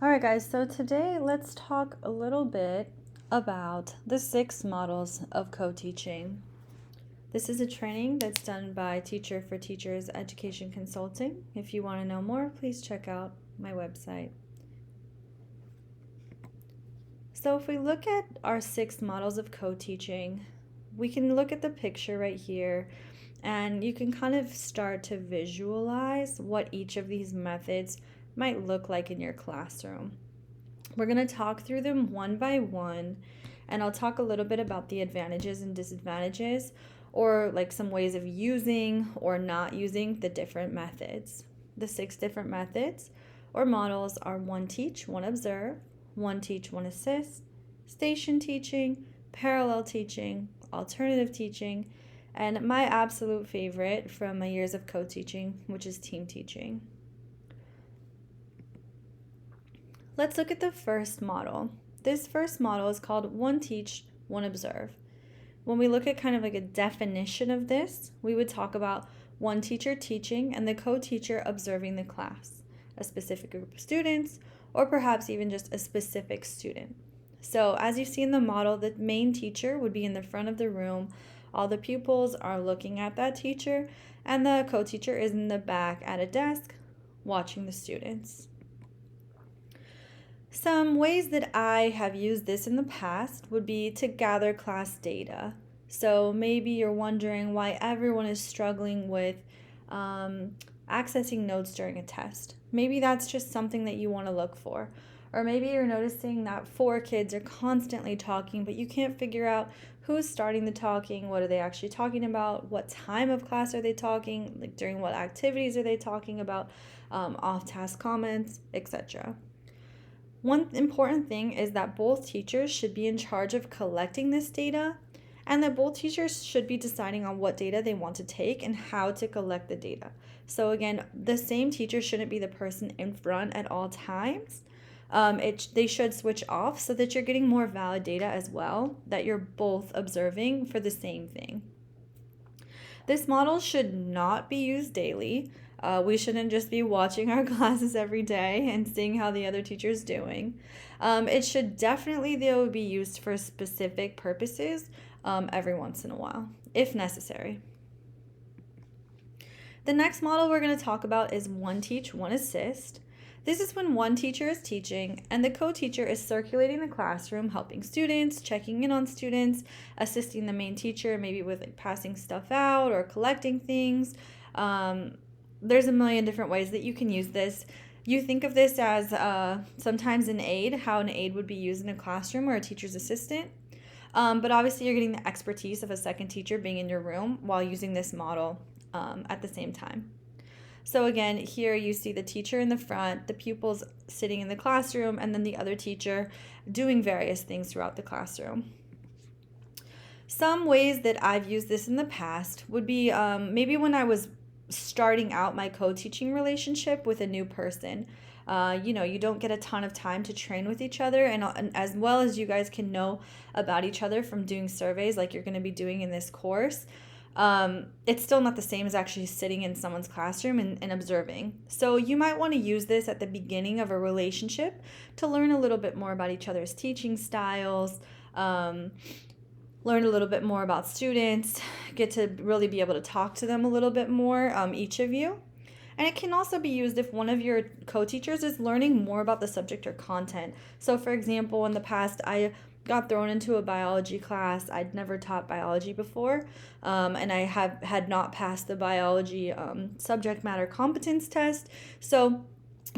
All right, guys, so today let's talk a little bit about the 6 models of co-teaching. This is a training that's done by Teacher for Teachers Education Consulting. If you want to know more, please check out my website. So if we look at our 6 models of co-teaching, we can look at the picture right here, and you can kind of start to visualize what each of these methods might look like in your classroom. We're going to talk through them one by one, and I'll talk a little bit about the advantages and disadvantages, or like some ways of using or not using the different methods. The 6 different methods or models are 1 teach, 1 observe, 1 teach, 1 assist, station teaching, parallel teaching, alternative teaching, and my absolute favorite from my years of co-teaching, which is team teaching. Let's look at the first model. This first model is called 1 teach, 1 observe. When we look at kind of like a definition of this, we would talk about 1 teacher teaching and the co-teacher observing the class, a specific group of students, or perhaps even just a specific student. So as you see in the model, the main teacher would be in the front of the room. All the pupils are looking at that teacher, and the co-teacher is in the back at a desk watching the students. Some ways that I have used this in the past would be to gather class data. So maybe you're wondering why everyone is struggling with accessing notes during a test. Maybe that's just something that you want to look for. Or maybe you're noticing that 4 kids are constantly talking, but you can't figure out who's starting the talking, what are they actually talking about, what time of class are they talking, like during what activities are they talking about, off-task comments, etc. One important thing is that both teachers should be in charge of collecting this data, and that both teachers should be deciding on what data they want to take and how to collect the data. So again, the same teacher shouldn't be the person in front at all times. They should switch off so that you're getting more valid data as well, that you're both observing for the same thing. This model should not be used daily. We shouldn't just be watching our classes every day and seeing how the other teacher's doing. It should definitely, though, be used for specific purposes every once in a while, if necessary. The next model we're going to talk about is 1 teach, 1 assist. This is when 1 teacher is teaching and the co-teacher is circulating the classroom, helping students, checking in on students, assisting the main teacher, maybe with like passing stuff out or collecting things. There's a million different ways that you can use this. You think of this as sometimes an aide, how an aide would be used in a classroom or a teacher's assistant. But obviously you're getting the expertise of a second teacher being in your room while using this model at the same time. So again, here you see the teacher in the front, the pupils sitting in the classroom, and then the other teacher doing various things throughout the classroom. Some ways that I've used this in the past would be maybe when I was starting out my co-teaching relationship with a new person. You don't get a ton of time to train with each other, and as well as you guys can know about each other from doing surveys like you're going to be doing in this course. It's still not the same as actually sitting in someone's classroom and observing. So you might want to use this at the beginning of a relationship to learn a little bit more about each other's teaching styles, learn a little bit more about students, get to really be able to talk to them a little bit more, each of you. And it can also be used if one of your co-teachers is learning more about the subject or content. So for example, in the past, I got thrown into a biology class. I'd never taught biology before, and I had not passed the biology subject matter competence test. So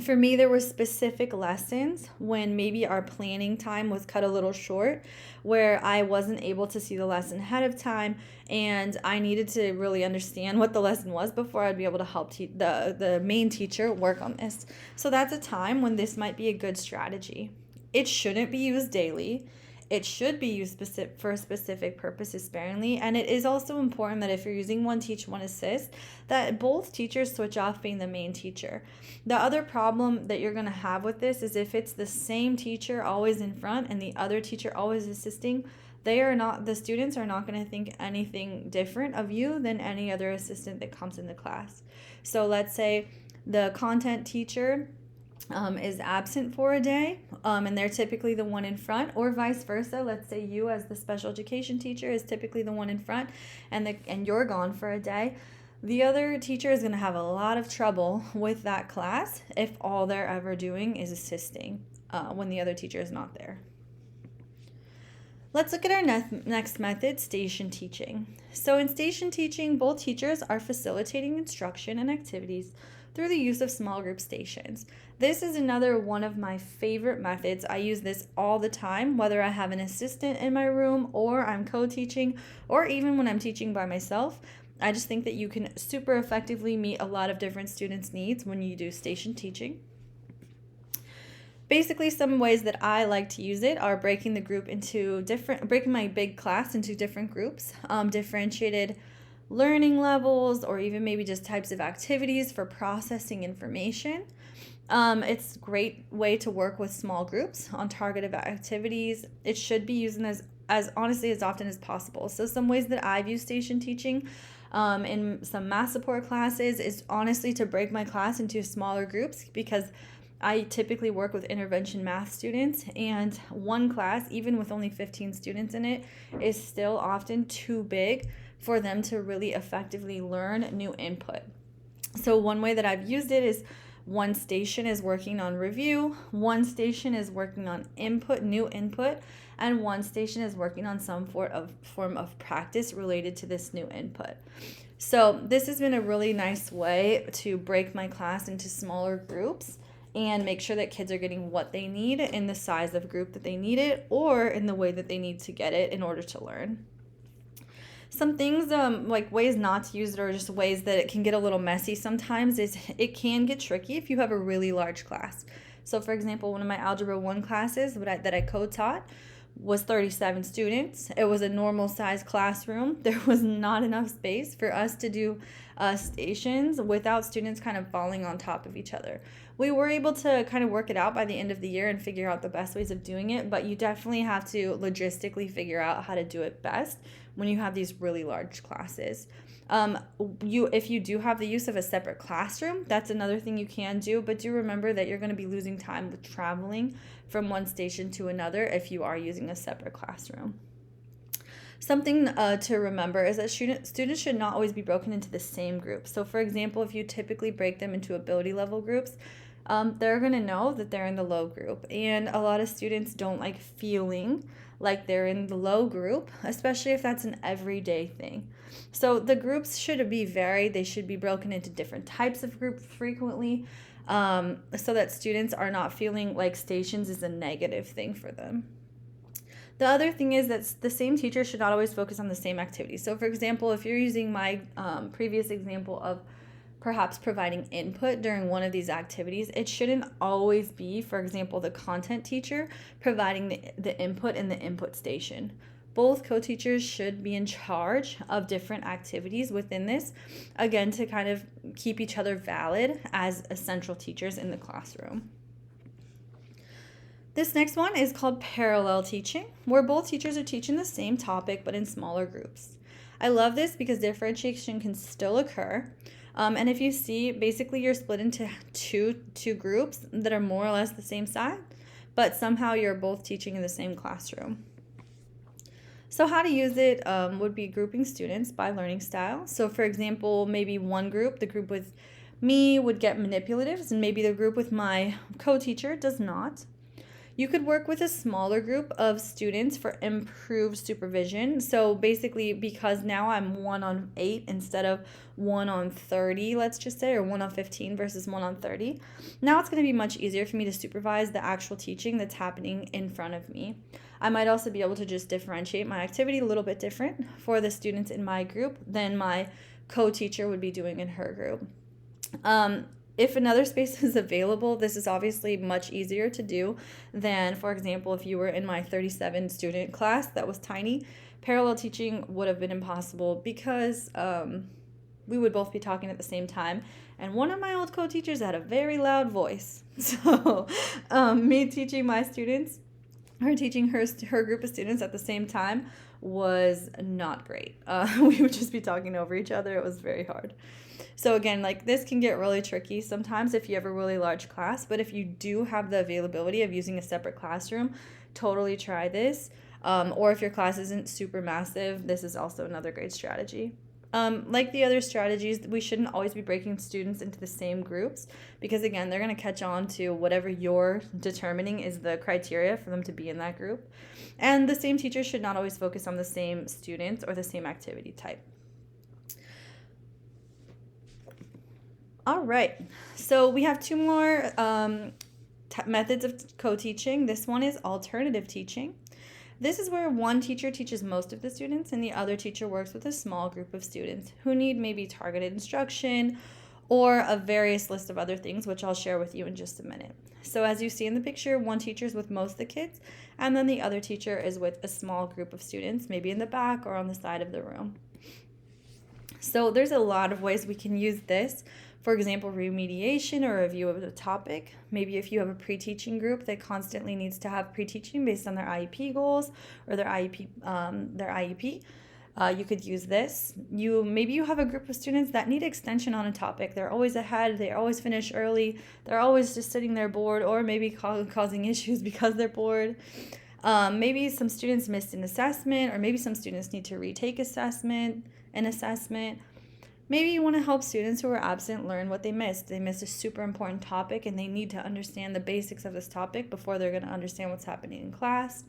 for me, there were specific lessons when maybe our planning time was cut a little short, where I wasn't able to see the lesson ahead of time, and I needed to really understand what the lesson was before I'd be able to help the main teacher work on this. So that's a time when this might be a good strategy. It shouldn't be used daily. It should be used for specific purposes sparingly, and it is also important that if you're using 1 teach, 1 assist, that both teachers switch off being the main teacher. The other problem that you're going to have with this is if it's the same teacher always in front and the other teacher always assisting, the students are not going to think anything different of you than any other assistant that comes in the class. So let's say the content teacher is absent for a day, and they're typically the one in front, or vice versa. Let's say you, as the special education teacher, is typically the one in front, and you're gone for a day. The other teacher is going to have a lot of trouble with that class if all they're ever doing is assisting when the other teacher is not there. Let's look at our next method, station teaching. So in station teaching, both teachers are facilitating instruction and activities through the use of small group stations. This is another one of my favorite methods. I use this all the time, whether I have an assistant in my room or I'm co-teaching, or even when I'm teaching by myself. I just think that you can super effectively meet a lot of different students' needs when you do station teaching. Basically, some ways that I like to use it are breaking my big class into different groups, differentiated learning levels, or even maybe just types of activities for processing information. It's a great way to work with small groups on targeted activities. It should be used as honestly as often as possible. So some ways that I've used station teaching in some math support classes is honestly to break my class into smaller groups, because I typically work with intervention math students, and one class, even with only 15 students in it, is still often too big for them to really effectively learn new input. So one way that I've used it is one station is working on review, one station is working on new input, and one station is working on some form of practice related to this new input. So this has been a really nice way to break my class into smaller groups and make sure that kids are getting what they need in the size of group that they need it, or in the way that they need to get it in order to learn. Some things like ways not to use it, or just ways that it can get a little messy sometimes, is it can get tricky if you have a really large class. So for example, one of my Algebra 1 classes that I co-taught was 37 students. It was a normal size classroom. There was not enough space for us to do stations without students kind of falling on top of each other. We were able to kind of work it out by the end of the year and figure out the best ways of doing it, but you definitely have to logistically figure out how to do it best when you have these really large classes. If you do have the use of a separate classroom, that's another thing you can do, but do remember that you're going to be losing time with traveling from one station to another if you are using a separate classroom. Something to remember is that students should not always be broken into the same group. So for example, if you typically break them into ability level groups, they're going to know that they're in the low group. And a lot of students don't like feeling like they're in the low group, especially if that's an everyday thing. So the groups should be varied. They should be broken into different types of groups frequently, so that students are not feeling like stations is a negative thing for them. The other thing is that the same teacher should not always focus on the same activity. So for example, if you're using my previous example of perhaps providing input during one of these activities, it shouldn't always be, for example, the content teacher providing the input in the input station. Both co-teachers should be in charge of different activities within this, again, to kind of keep each other valid as essential teachers in the classroom. This next one is called parallel teaching, where both teachers are teaching the same topic but in smaller groups. I love this because differentiation can still occur. And if you see, basically you're split into two groups that are more or less the same size, but somehow you're both teaching in the same classroom. So how to use it would be grouping students by learning style. So for example, maybe one group, the group with me, would get manipulatives, and maybe the group with my co-teacher does not. You could work with a smaller group of students for improved supervision. So basically, because now I'm 1 on 8 instead of 1 on 30, let's just say, or 1 on 15 versus 1 on 30, now it's going to be much easier for me to supervise the actual teaching that's happening in front of me. I might also be able to just differentiate my activity a little bit different for the students in my group than my co-teacher would be doing in her group. If another space is available, this is obviously much easier to do than, for example, if you were in my 37 student class that was tiny. Parallel teaching would have been impossible because we would both be talking at the same time, and one of my old co-teachers had a very loud voice. So me teaching my students, her teaching her group of students at the same time was not great. We would just be talking over each other. It was very hard. So again, like this can get really tricky sometimes if you have a really large class, but if you do have the availability of using a separate classroom, totally try this. Or if your class isn't super massive, this is also another great strategy. Like the other strategies, we shouldn't always be breaking students into the same groups because, again, they're going to catch on to whatever you're determining is the criteria for them to be in that group. And the same teacher should not always focus on the same students or the same activity type. All right, so we have two more methods of co-teaching. This one is alternative teaching. This is where one teacher teaches most of the students and the other teacher works with a small group of students who need maybe targeted instruction or a various list of other things, which I'll share with you in just a minute. So as you see in the picture, one teacher is with most of the kids, and then the other teacher is with a small group of students, maybe in the back or on the side of the room. So there's a lot of ways we can use this. For example, remediation or review of the topic. Maybe if you have a pre-teaching group that constantly needs to have pre-teaching based on their IEP goals or their IEP, you could use this. Maybe you have a group of students that need extension on a topic. They're always ahead. They always finish early. They're always just sitting there bored or maybe causing issues because they're bored. Maybe some students missed an assessment, or maybe some students need to retake an assessment. Maybe you want to help students who are absent learn what they missed. They missed a super important topic and they need to understand the basics of this topic before they're going to understand what's happening in class.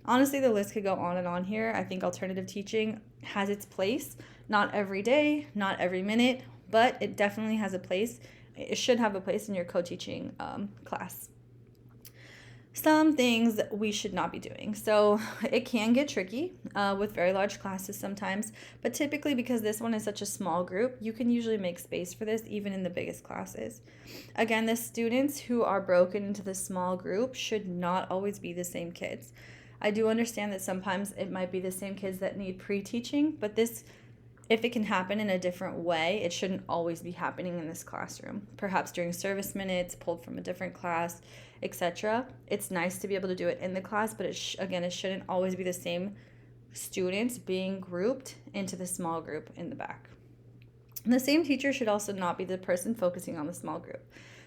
Honestly, the list could go on and on here. I think alternative teaching has its place. Not every day, not every minute, but it definitely has a place. It should have a place in your co-teaching class. Some things we should not be doing. So it can get tricky with very large classes sometimes, but typically because this one is such a small group, you can usually make space for this even in the biggest classes. Again, the students who are broken into the small group should not always be the same kids. I do understand that sometimes it might be the same kids that need pre-teaching, but this, if it can happen in a different way, it shouldn't always be happening in this classroom. Perhaps during service minutes, pulled from a different class, etc. It's nice to be able to do it in the class, but it shouldn't always be the same students being grouped into the small group in the back. And the same teacher should also not be the person focusing on the small group.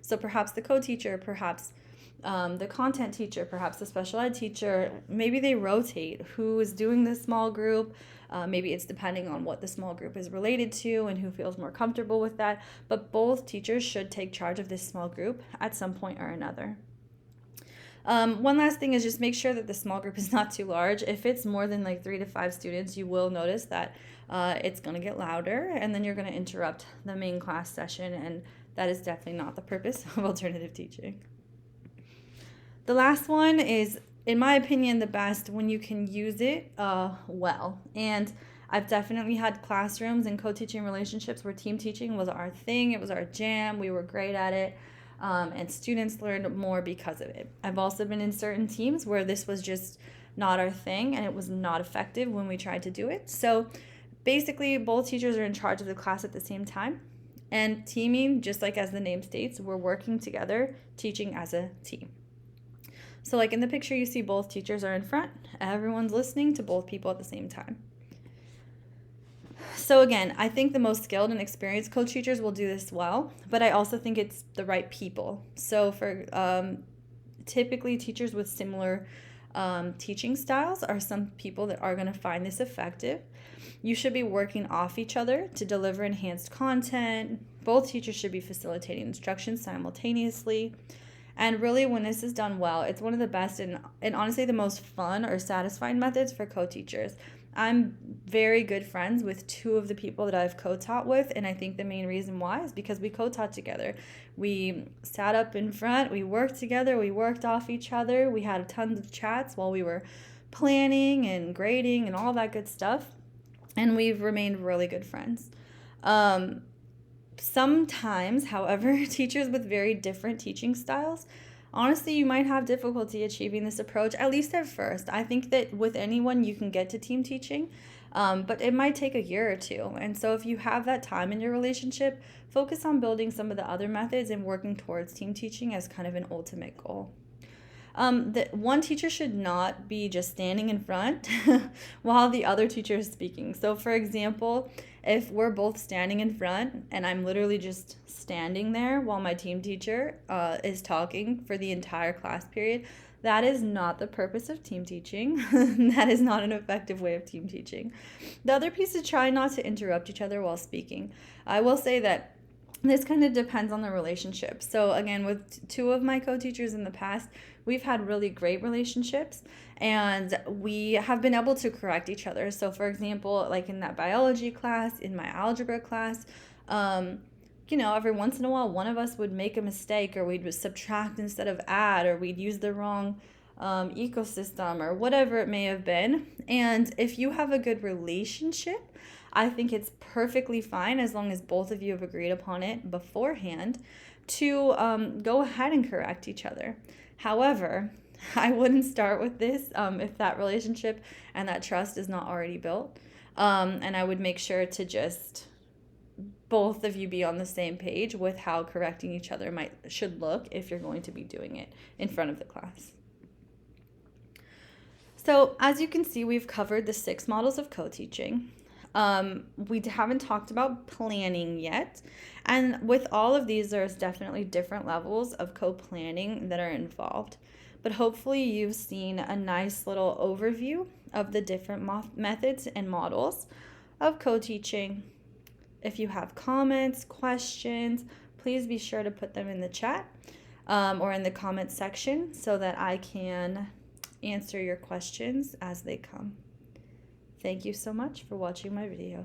So perhaps the co-teacher, perhaps the content teacher, perhaps the special ed teacher, maybe they rotate who is doing the small group. Maybe it's depending on what the small group is related to and who feels more comfortable with that. But both teachers should take charge of this small group at some point or another. One last thing is just make sure that the small group is not too large. If it's more than like 3 to 5 students, you will notice that it's going to get louder and then you're going to interrupt the main class session, and that is definitely not the purpose of alternative teaching. The last one is, in my opinion, the best when you can use it well. And I've definitely had classrooms and co-teaching relationships where team teaching was our thing. It was our jam. We were great at it. And students learned more because of it. I've also been in certain teams where this was just not our thing and it was not effective when we tried to do it. So basically, both teachers are in charge of the class at the same time. And teaming, just like as the name states, we're working together, teaching as a team. So like in the picture, you see both teachers are in front. Everyone's listening to both people at the same time. So again, I think the most skilled and experienced co-teachers will do this well, but I also think it's the right people. So for typically teachers with similar teaching styles are some people that are going to find this effective. You should be working off each other to deliver enhanced content. Both teachers should be facilitating instruction simultaneously. And really, when this is done well, it's one of the best and honestly the most fun or satisfying methods for co-teachers. I'm very good friends with 2 of the people that I've co-taught with, and I think the main reason why is because we co-taught together. We sat up in front, we worked together, we worked off each other, we had tons of chats while we were planning and grading and all that good stuff, and we've remained really good friends. Sometimes, however, teachers with very different teaching styles, honestly, you might have difficulty achieving this approach, at least at first. I think that with anyone, you can get to team teaching, but it might take a year or 2. And so if you have that time in your relationship, focus on building some of the other methods and working towards team teaching as kind of an ultimate goal. The one teacher should not be just standing in front while the other teacher is speaking. So, for example, if we're both standing in front and I'm literally just standing there while my team teacher is talking for the entire class period, that is not the purpose of team teaching. That is not an effective way of team teaching. The other piece is try not to interrupt each other while speaking. I will say that this kind of depends on the relationship. So again, with two of my co-teachers in the past, we've had really great relationships and we have been able to correct each other. So for example, like in that biology class, in my algebra class, every once in a while, one of us would make a mistake, or we'd subtract instead of add, or we'd use the wrong ecosystem, or whatever it may have been. And if you have a good relationship, I think it's perfectly fine, as long as both of you have agreed upon it beforehand, to go ahead and correct each other. However, I wouldn't start with this if that relationship and that trust is not already built. And I would make sure to just both of you be on the same page with how correcting each other should look if you're going to be doing it in front of the class. So as you can see, we've covered the 6 models of co-teaching. We haven't talked about planning yet. And with all of these, there's definitely different levels of co-planning that are involved. But hopefully you've seen a nice little overview of the different methods and models of co-teaching. If you have comments, questions, please be sure to put them in the chat or in the comments section so that I can answer your questions as they come. Thank you so much for watching my video.